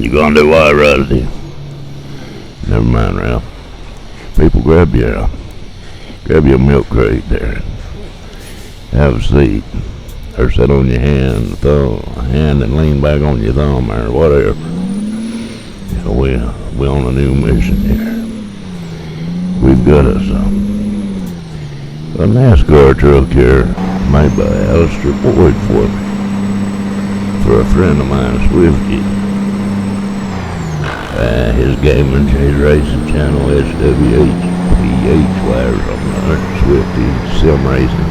You gonna do what, Rusty? Never mind, Ralph. People, grab your milk crate there. Have a seat. Or sit on your hand and lean back on your thumb or whatever. We're on a new mission here. We've got us a Nascar truck here made by Alaistair for me. For a friend of mine, Swifty. His gaming, his racing channel, SWHPH, whatever, something, Swifty Sim Racing,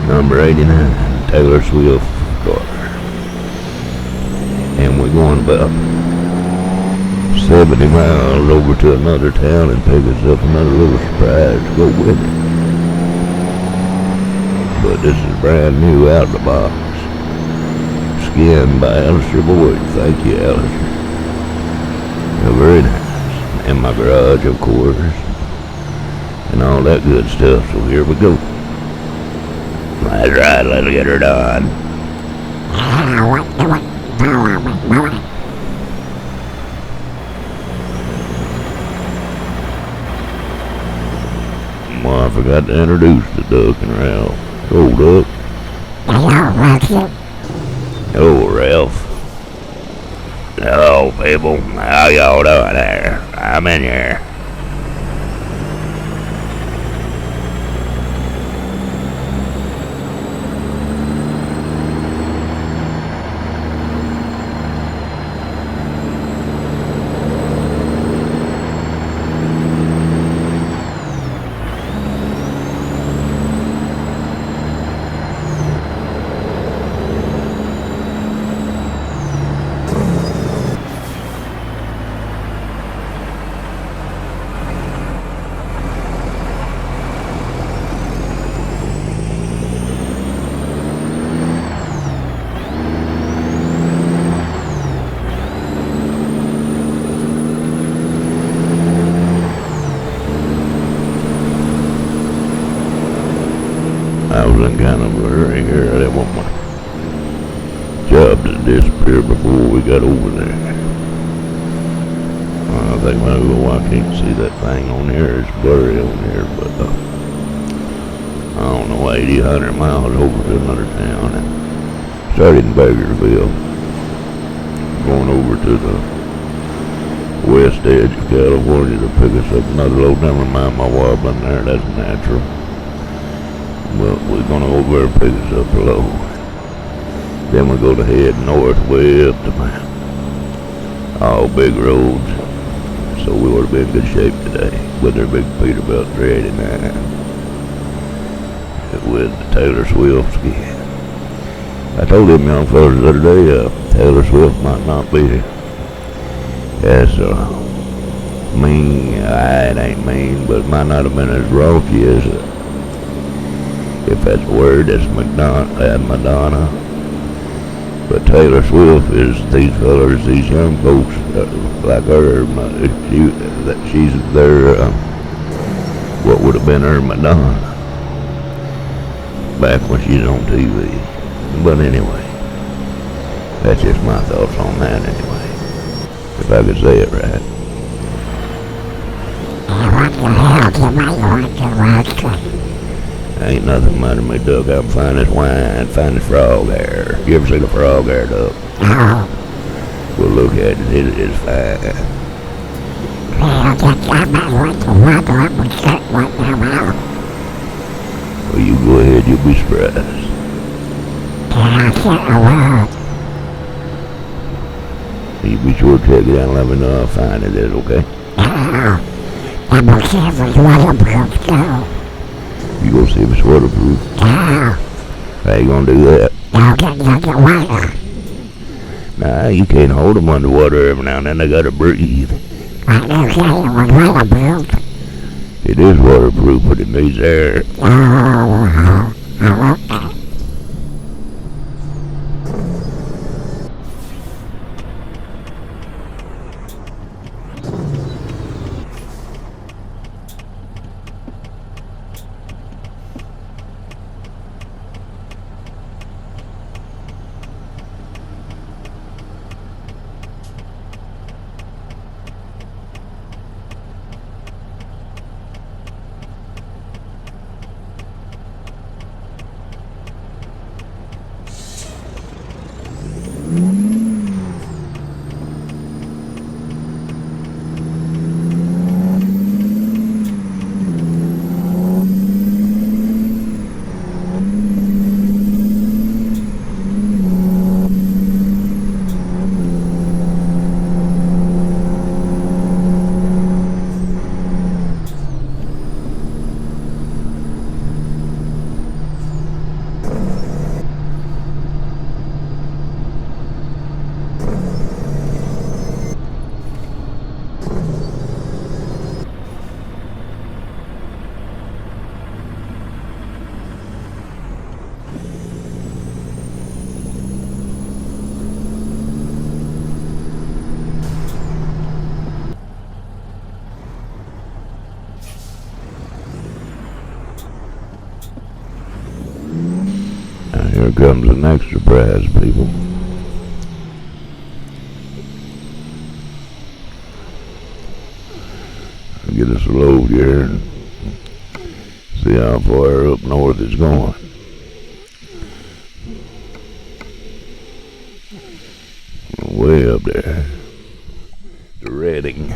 number 89, Taylor Swift car. And we're going about 70 miles over to another town and pick us up another little surprise to go with it. But this is brand new out of the box. Skinned by Alaistair Boyd. Thank you, Alaistair. Very nice. In my garage, of course. And all that good stuff. So here we go. That's right, let's get her done. Well, I forgot to introduce the Duck and Ralph. Go, Duck. Hello, Ralph. Hello, people. How y'all doing there? I'm in here. I was in kind of a hurry here. I didn't want my job to disappear before we got over there. I think I can't see that thing on here. It's blurry on here, but I don't know, 80, 100 miles over to another town. And started in Bakersville, going over to the west edge of California to pick us up another load. Never mind my wobbling there, that's natural. But we're gonna go over and pick us up a load. Then we go to head north way up the mountain. All big roads. So we ought to be in good shape today with our big Peterbilt 389. With the Taylor Swift skin. I told them young fellas the other day, Taylor Swift might not be as mean. It ain't mean, but it might not have been as raunchy as if that's a word, that's Madonna. But Taylor Swift is these fellas, these young folks like her. She's their what would have been her Madonna back when she's on TV. But anyway, that's just my thoughts on that anyway. If I could say it right. Ain't nothing matter me, Duck. I'm fine as wine, fine as frog hair. You ever seen a frog hair, Duck? No. Well, look at it. It is fine. Well, you go ahead. You'll be surprised. You be sure to check it out and let me know how fine it is, okay? You gonna see if it's waterproof? How you gonna do that? Nah, you can't hold them underwater every now and then. They gotta breathe. It is waterproof, but it needs air. Here comes the next surprise, people. Get us a load here and see how far up north it's going. Way up there to Redding.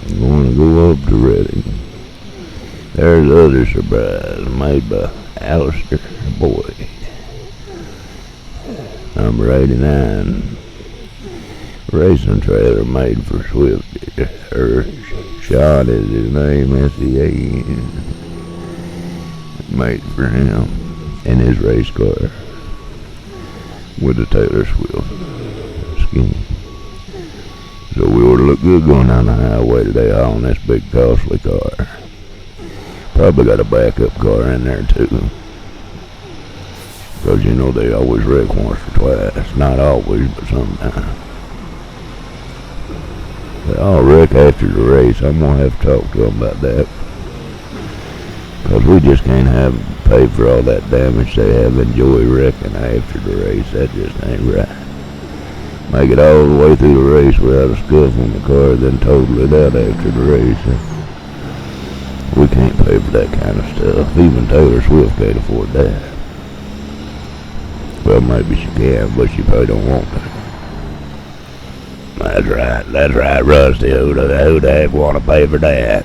I'm going to go up to Redding. There's the other surprise made by Alaistair Boyd. Number 89. Racing trailer made for Swifty. Sean is his name, S-E-A-N. Made for him and his race car with the Taylor Swift skin. So we ought to look good going down the highway today hauling this big costly car. Probably got a backup car in there too. Because you know they always wreck once or twice. Not always, but sometimes. They all wreck after the race. I'm going to have to talk to them about that. Because we just can't have them pay for all that damage they have. Enjoy wrecking after the race. That just ain't right. Make it all the way through the race without a scuff on the car, then total it out after the race. We can't pay for that kind of stuff. Even Taylor Swift can't afford that. Well, maybe she can, but she probably don't want to. That's right, Rusty. Who'd have want to pay for that?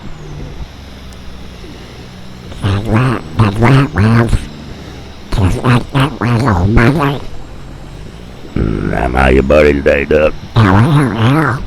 That's right, Ralph. Just like that was old mother. How your buddy today, Duck? Well.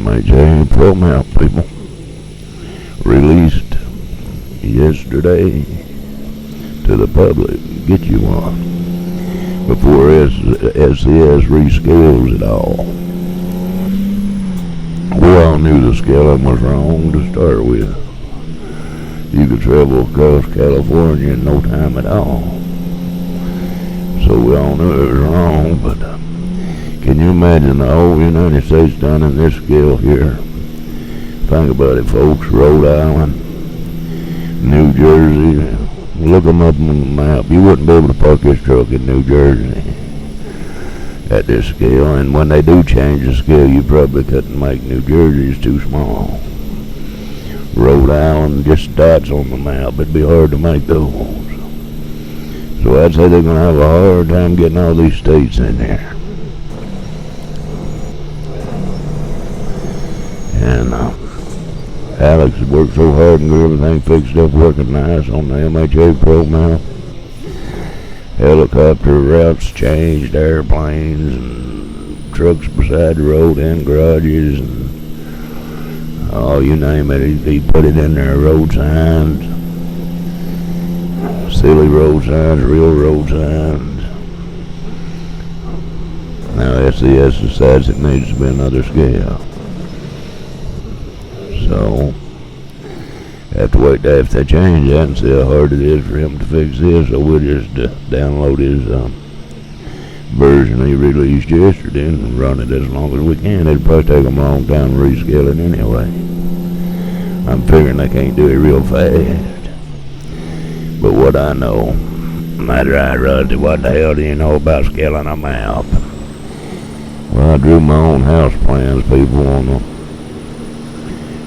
MHApro map, people. Released yesterday to the public. Get you one before SCS rescales it all. We all knew the scaling was wrong to start with. You could travel across California in no time at all. So we all knew it was wrong, but can you imagine the whole United States done in this scale here? Think about it, folks. Rhode Island, New Jersey. Look them up on the map. You wouldn't be able to park this truck in New Jersey at this scale. And when they do change the scale, you probably couldn't make New Jersey. It's too small. Rhode Island, just dots on the map. It'd be hard to make those. So I'd say they're going to have a hard time getting all these states in there. And Alex has worked so hard and got everything fixed up, working nice on the MHApro map. Helicopter routes changed, airplanes, and trucks beside the road and garages, and Oh, you name it, he put it in there. Road signs, silly road signs, real road signs. Now ATS decides it needs to be another scale. So, have to wait till if they change that and see how hard it is for him to fix this. So we'll just download his version he released yesterday and run it as long as we can. It'll probably take them a long time to rescale it anyway. I'm figuring they can't do it real fast. But what I know, that's right, Rusty, what the hell do you know about scaling a map? Well, I drew my own house plans, people, on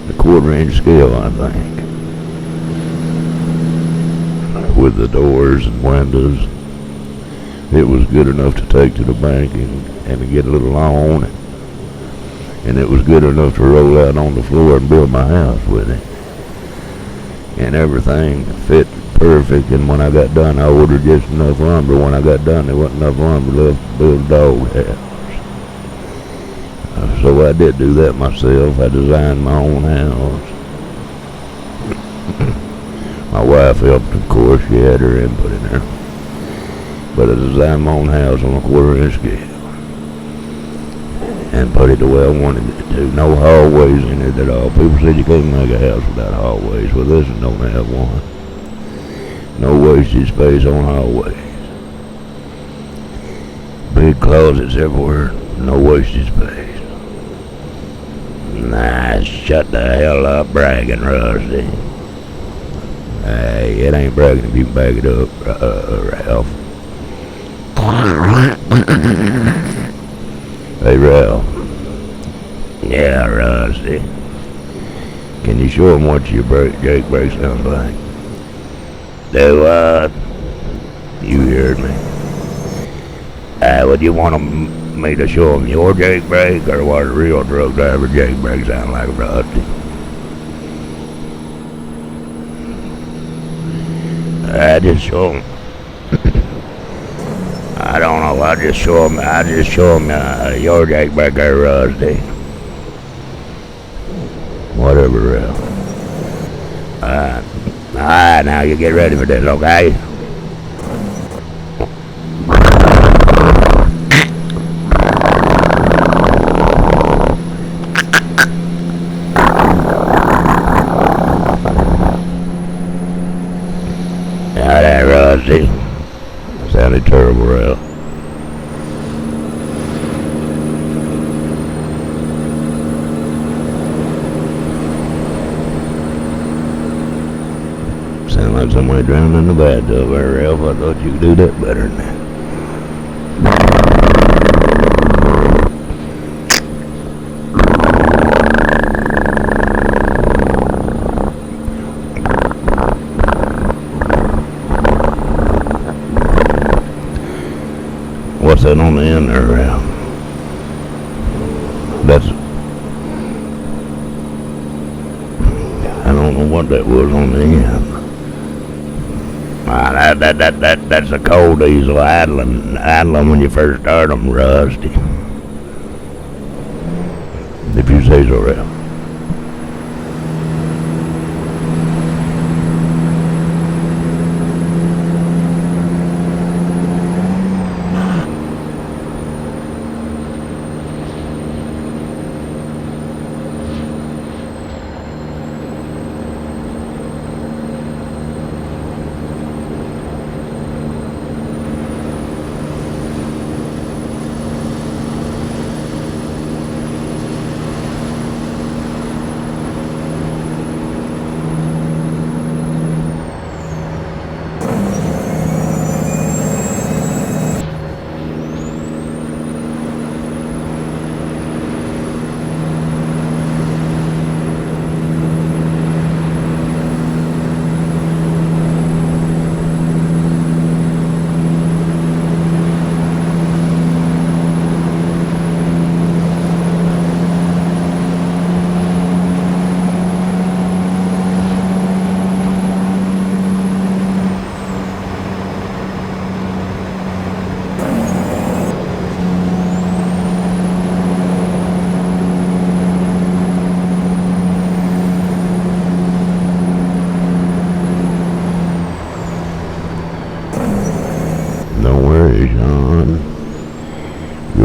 the quarter-inch scale, I think. With the doors and windows. It was good enough to take to the bank and to get a little loan. And it was good enough to roll out on the floor and build my house with it. And everything fit perfect. And when I got done, I ordered just enough lumber. When I got done, there wasn't enough lumber left to build a dog house. So I did do that myself. I designed my own house. My wife helped, of course. She had her input in there. But I designed my own house on a quarter-inch scale. And put it the way I wanted it to. No hallways in it at all. People said you can't make a house without hallways. Well, this one don't have one. No wasted space on hallways. Big closets everywhere. No wasted space. Nah, shut the hell up bragging, Rusty. Hey, it ain't bragging if you can back it up, Ralph. Hey, Ralph. Yeah, Rusty. Can you show him what your Jake brake sounds like? Do what? You heard me. Would you want me to show him your Jake brake or what a real truck driver Jake brake sound like, Rusty? I just show him. I don't know. I just show him your Jake brake there, Rusty. Whatever, Ralph. Alright, now you get ready for this, okay? Now that, Rusty. Sounded terrible, Ralph. Sound like somebody drowned in the bathtub there, Ralph. I thought you could do that better than that. What's that on the end there, Ralph? That's... I don't know what that was on the end. That's a coal diesel idling when you first start them, Rusty. If you say so, Ralph.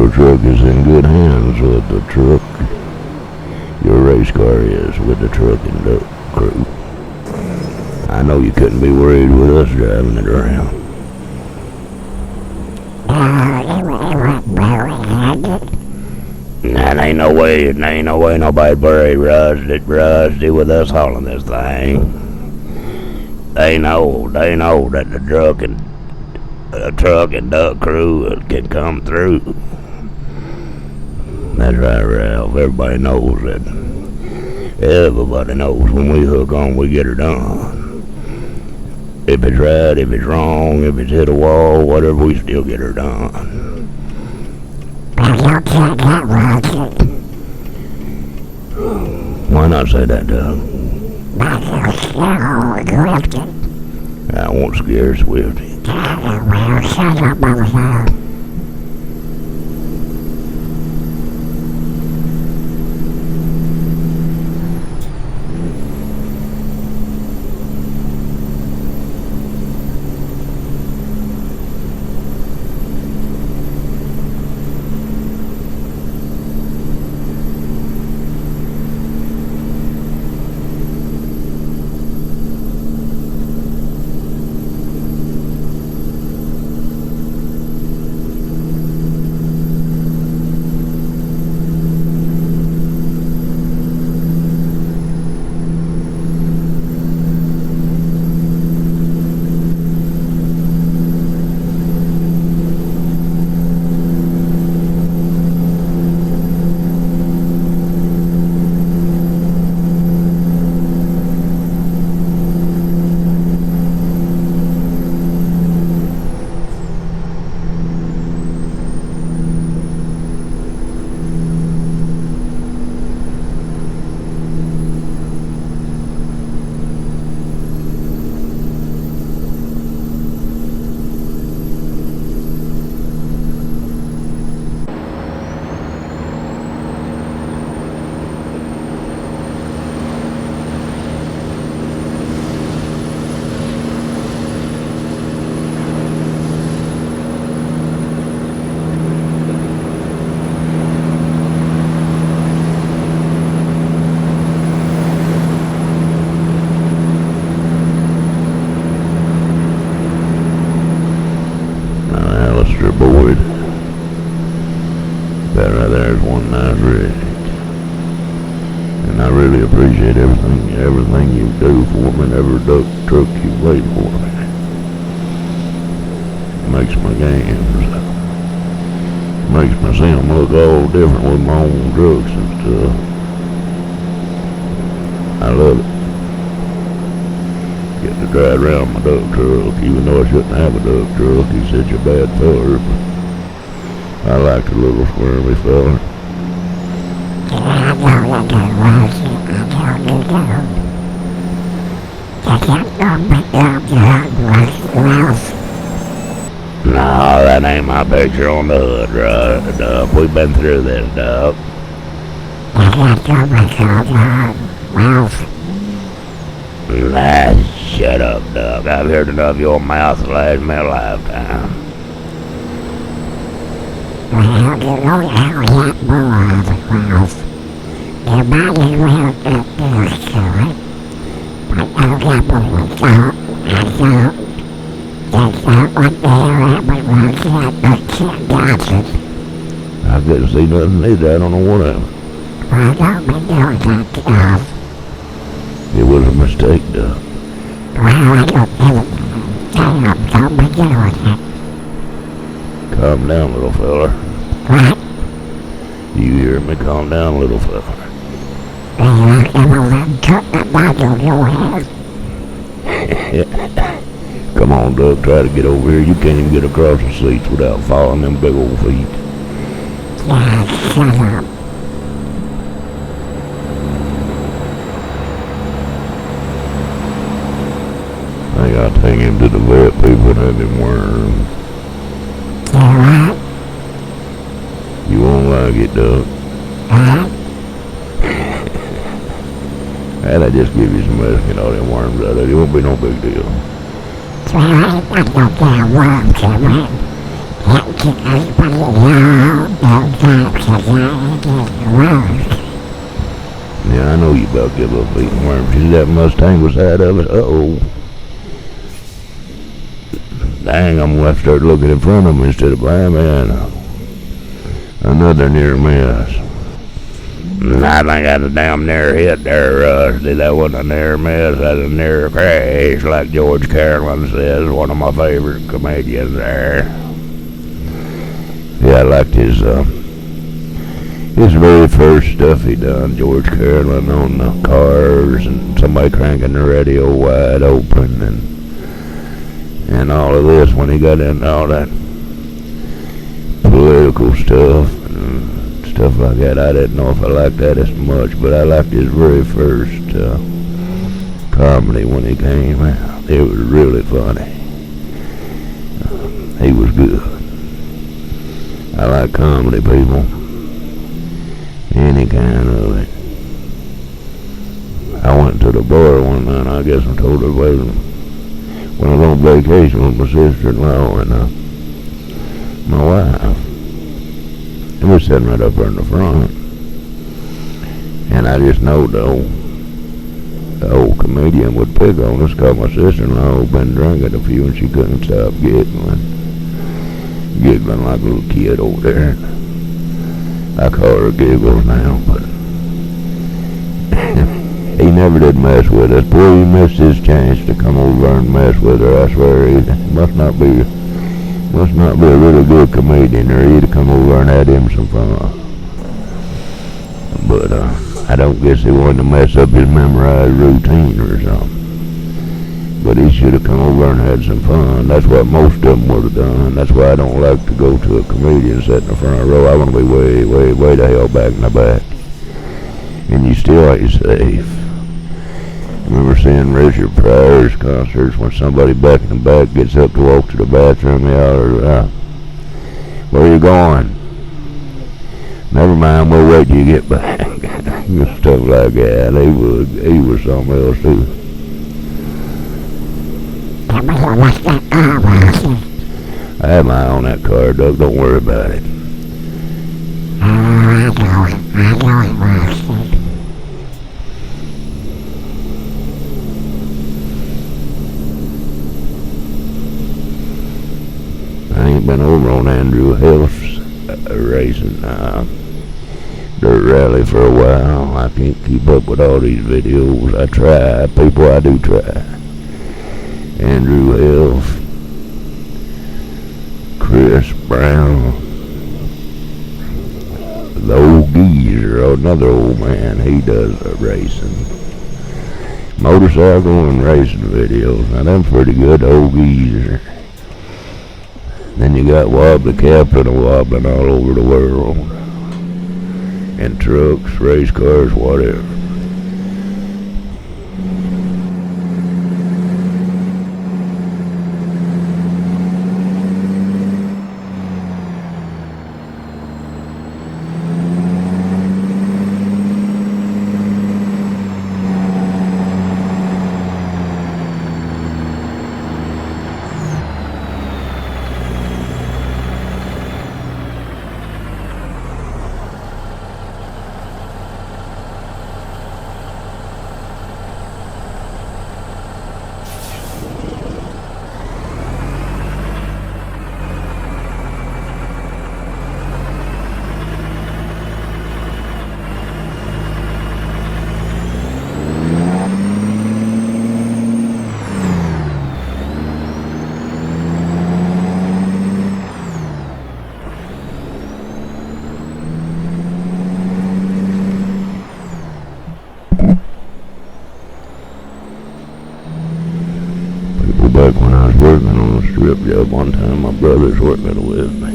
Your truck is in good hands with the truck. Your race car is with the truck and duck crew. I know you couldn't be worried with us driving it around. That ain't no way nobody buried rusted with us hauling this thing. They know that the truck and duck crew can come through. That's right, Ralph. Everybody knows that. Everybody knows when we hook on, we get her done. If it's right, if it's wrong, if it's hit a wall, whatever, we still get her done. Why not say that, Doug? I won't scare Swifty. Boyd. That right there is one nice rig. And I really appreciate everything you do for me and every duck truck you laid for me. It makes my games. Makes me see them look all different with my own trucks and stuff. I love it. Get to drive around my duck truck, even though I shouldn't have a duck truck. He's such a bad feller, but I like the little squirmy feller. No, that ain't my picture on the hood, right? We've been through this, Doug. Shut up, Doug. I've heard enough of your mouth to last me a lifetime. Well, you know how that was. Your body will get used to it. But don't get what we thought. That's not what everyone said, but can't got it. I couldn't see nothing either. I don't know what happened. Well, don't be doing that stuff. It was a mistake, Doug. Well, I don't give a damn. Don't be doing it. Calm down, little feller. What? You hear me? Calm down, little feller. Well, I'm gonna took the bottle of your head. Come on, Doug. Try to get over here. You can't even get across the seats without falling them big old feet. Yeah, shut up. I gotta take him to the vet. People had him worms. You what? You won't like it, Doug. What? And I just give you some rest, get all them worms out of it. It won't be no big deal. Well, I ain't got no damn worms in it. That keep everybody alone, those times, 'cause I get worse. Yeah, I know you about give up eating worms. You see that Mustang beside of it? Uh-oh. Dang, I'm gonna have to start looking in front of me instead of behind me. Another near miss. I think that's a damn near hit there, Rusty. That wasn't a near miss, that's a near crash, like George Carlin says, one of my favorite comedians there. Yeah, I liked his very first stuff he done, George Carlin, on the cars and somebody cranking the radio wide open and all of this when he got into all that political stuff and stuff like that. I didn't know if I liked that as much, but I liked his very first comedy when he came out. It was really funny. He was good. I like comedy, people. Any kind of it. I went to the bar one night, I guess I told everybody when I was on vacation with my sister-in-law and my wife. And we're sitting right up there in the front. And I just know the old comedian would pick on us because my sister-in-law had been drinking a few and she couldn't stop giggling like a little kid over there. I call her Giggles now, but he never did mess with us. Boy, he missed his chance to come over and mess with her. I swear, he must not be a really good comedian, or he'd have come over and had him some fun. But I don't guess he wanted to mess up his memorized routine or something. But he should have come over and had some fun. That's what most of them would have done. That's why I don't like to go to a comedian sitting in the front row. I want to be way, way, way the hell back in the back. And you still ain't safe. I remember seeing Richard Pryor's concerts when somebody back in the back gets up to walk to the bathroom, they holler, where you going? Never mind, we'll wait till you get back. Stuff like that. He was something else too. I have my eye on that car, Doug. Don't worry about it. I know it was. I ain't been over on Andrew Hill's racing dirt rally for a while. I can't keep up with all these videos. I try, people, I do try. Andrew Hill, Chris Brown, the old geezer, another old man, he does racing. Motorcycle and racing videos. Now, them pretty good, old geezer. Then you got Wobbly Captain wobbling all over the world. And trucks, race cars, whatever. Back when I was working on a strip job one time, my brother's working with me.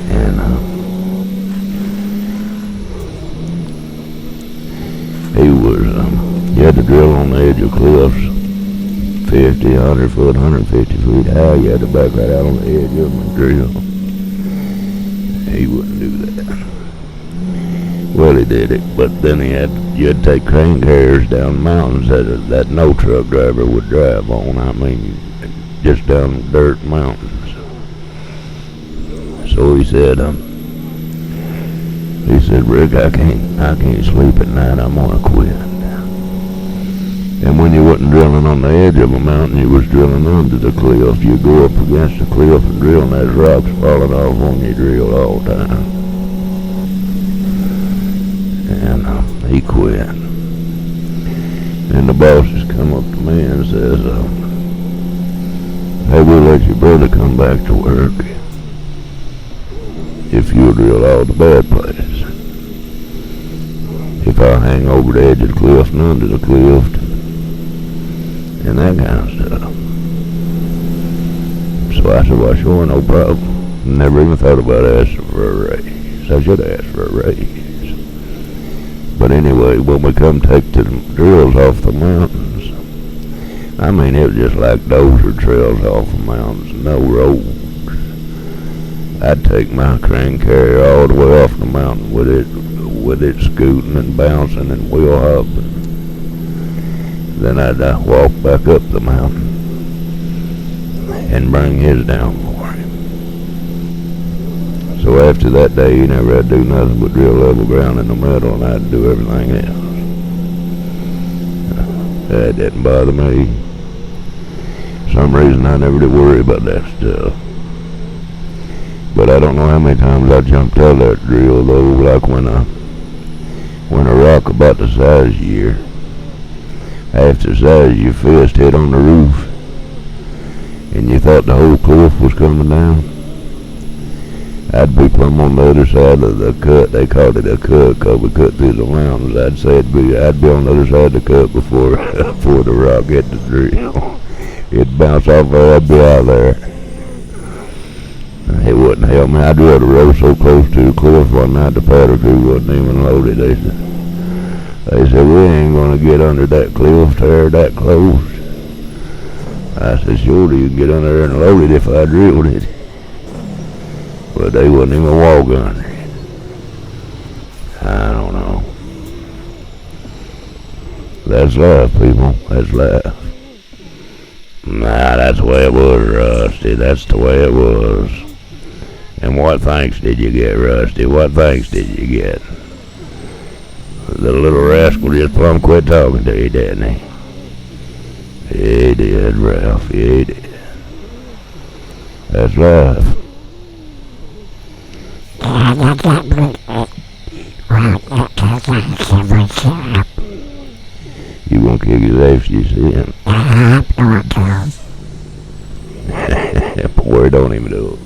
And he was, you had to drill on the edge of cliffs, 50, 100 foot, 150 feet high. You had to back right out on the edge of them and drill. He wouldn't do that. Well, he did it, but then you had to take crane carriers down mountains that no truck driver would drive on. I mean, just down dirt mountains. So he said, Rick, I can't sleep at night. I'm gonna quit. And when you wasn't drilling on the edge of a mountain, you was drilling under the cliff. You go up against the cliff and drill, and there's rocks falling off when you drill all the time. And he quit. And the bosses come up to me and says, hey, we'll let your brother come back to work if you'll drill all the bad places. If I hang over the edge of the cliff and under the cliff and that kind of stuff. So I said, well, sure, no problem. Never even thought about asking for a raise. I should ask for a raise. But anyway, when we come take the drills off the mountains, I mean, it was just like dozer trails off the mountains, no roads. I'd take my crane carrier all the way off the mountain with it scooting and bouncing and wheel hopping. Then I'd walk back up the mountain and bring his down for him. So after that day, he never had to do nothing but drill level ground in the middle, and I'd do everything else. That didn't bother me. For some reason, I never did worry about that stuff. But I don't know how many times I jumped out of that drill, though, like when a rock about the size of half the size of your fist hit on the roof, and you thought the whole cliff was coming down. I'd be plumb on the other side of the cut. They called it a cut because we cut through the mountains. I'd be on the other side of the cut before the rock hit the drill. It'd bounce off there, I'd be out there. It wouldn't help me. I drilled a road so close to the cliff one night the powder crew wasn't even loaded. They said, we ain't gonna get under that cliff there that close. I said, sure, you can get under there and load it if I drilled it. But they wouldn't even walk under it. I don't know. That's life, people. That's life. Nah, that's the way it was, Rusty. That's the way it was. And what thanks did you get, Rusty? What thanks did you get? The little rascal just plumb quit talking to you, didn't he? He did, Ralph. He did. That's life. Yeah, that got me. Well, that goes on to what's up. You gonna kick his ass if you see him? I'm going to. Boy, don't even do it.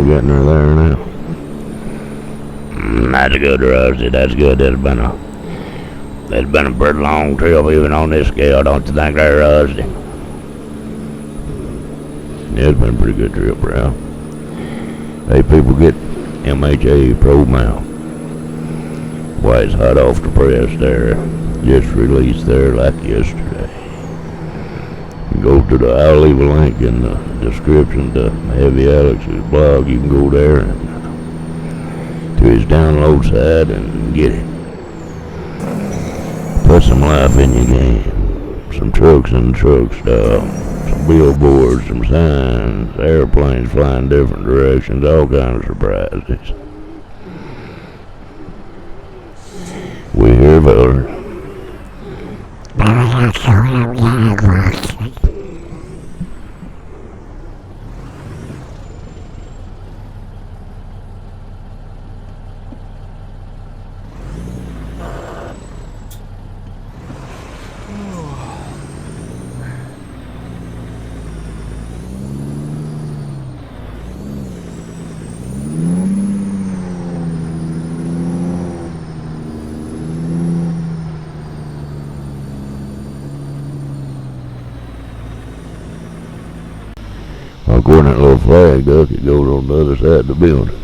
Getting her there now. That's good, Rusty. That's good. That's been a pretty long trip even on this scale, don't you think there, Rusty? Yeah, it's been a pretty good trip, Ralph. Hey, people, get MHApro now. Why, it's hot off the press there. Just released there like yesterday. Go to I'll leave a link in the description to Heavy Alex's blog. You can go there and to his download side and get it. Put some life in your game. Some trucks in the truck stop, some billboards, some signs, airplanes flying different directions, all kinds of surprises. We here, Viller. According to that little flag, Duck, it goes on the other side of the building.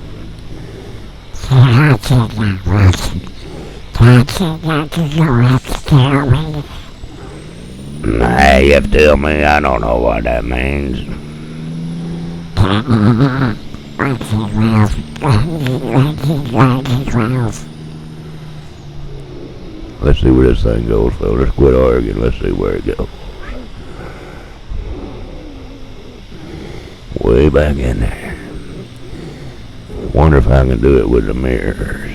Nah, you have to tell me. I don't know what that means. Let's see where this thing goes, fellas. Quit arguing. Let's see where it goes. Way back in there. Wonder if I can do it with the mirrors.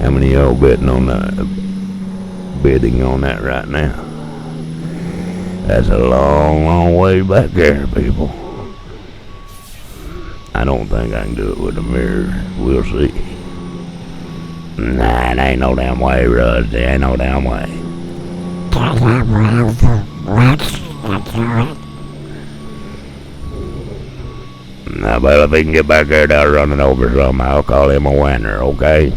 How many of y'all bidding on that right now? That's a long, long way back there, people. I don't think I can do it with the mirrors. We'll see. Nah, it ain't no damn way, Russ. There ain't no damn way. Now, well, if he can get back there without running over something, I'll call him a winner, okay?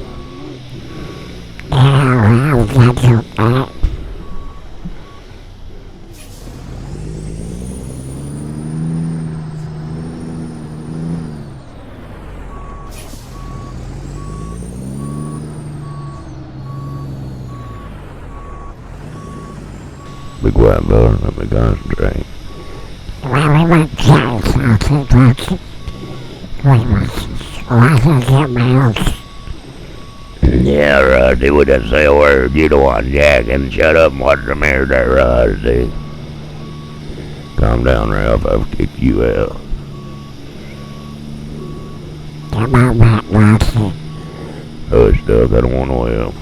Be quiet, brother. Let me concentrate. Yeah, Rusty, we didn't say a word. You the one jacking. Shut up and watch the mirror there, Rusty. Calm down, Ralph. I've kicked you out. Hush, Duck. I don't want no help.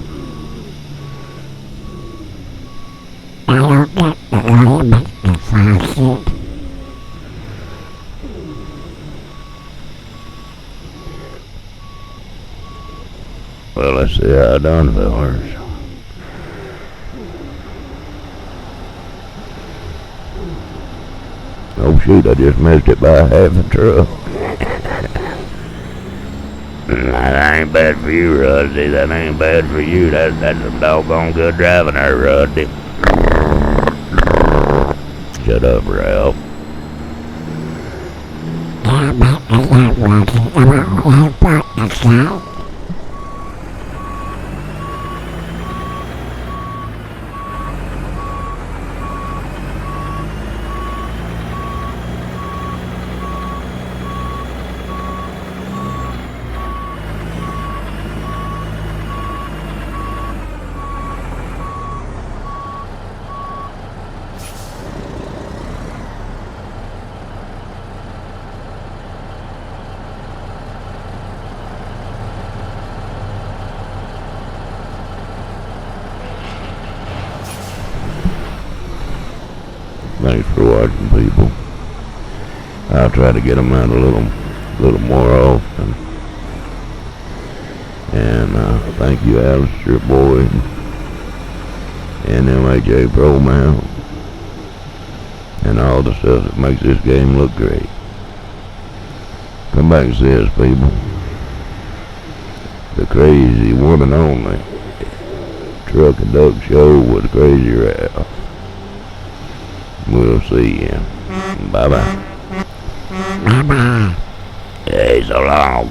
Well, let's see how I done, fellas. Oh, shoot, I just missed it by half a truck. That ain't bad for you, Rusty. That ain't bad for you. That's some doggone good driving there, Rusty. Shut up, Ralph. Thanks for watching, people. I'll try to get them out a little more often. And thank you, Alaistair boy, and MHApro mount, and all the stuff that makes this game look great. Come back and see us, people. The crazy one and only Truck and Duck Show with Crazy Ralph. We'll see you. Bye-bye. Bye-bye. Hey, so long.